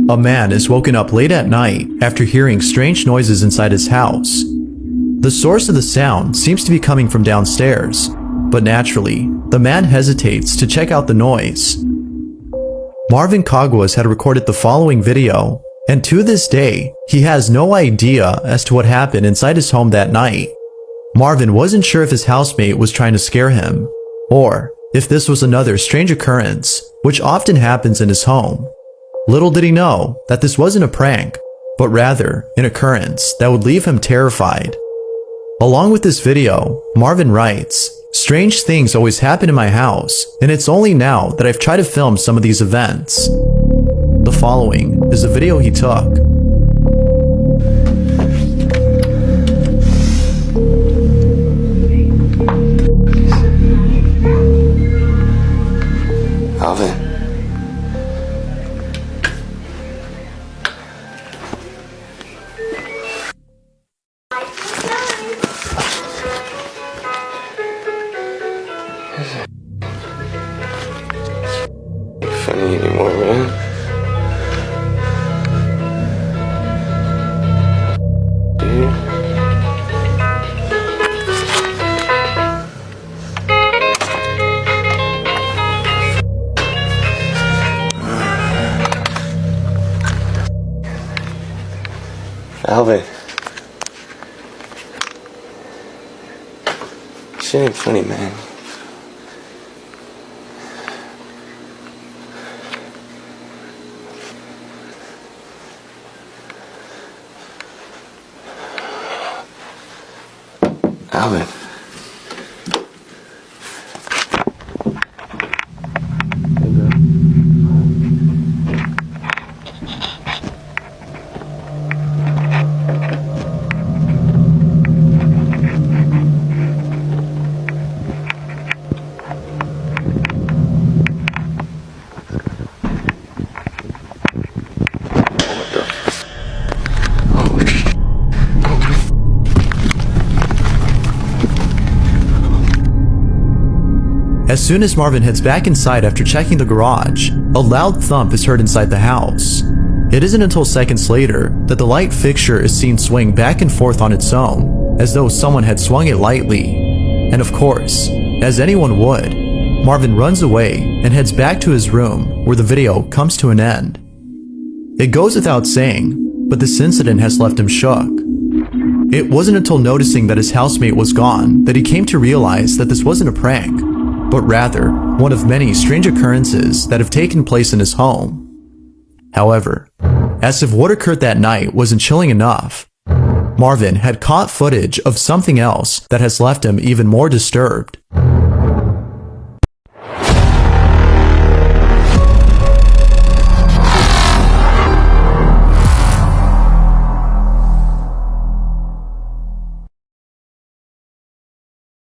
A man is woken up late at night after hearing strange noises inside his house. The source of the sound seems to be coming from downstairs, but naturally, the man hesitates to check out the noise. Marvin Caguas had recorded the following video, and to this day, he has no idea as to what happened inside his home that night. Marvin wasn't sure if his housemate was trying to scare him, or if this was another strange occurrence, which often happens in his home. Little did he know that this wasn't a prank, but rather an occurrence that would leave him terrified. Along with this video, Marvin writes, "Strange things always happen in my house, and it's only now that I've tried to film some of these events." The following is a video he took. Alvin. Ain't funny anymore, man. Dude. Alvin. Shit ain't funny, man. Alvin. As soon as Marvin heads back inside after checking the garage, a loud thump is heard inside the house. It isn't until seconds later that the light fixture is seen swing back and forth on its own, as though someone had swung it lightly. And of course, as anyone would, Marvin runs away and heads back to his room where the video comes to an end. It goes without saying, but this incident has left him shook. It wasn't until noticing that his housemate was gone that he came to realize that this wasn't a prank, but rather one of many strange occurrences that have taken place in his home. However, as if what occurred that night wasn't chilling enough, Marvin had caught footage of something else that has left him even more disturbed.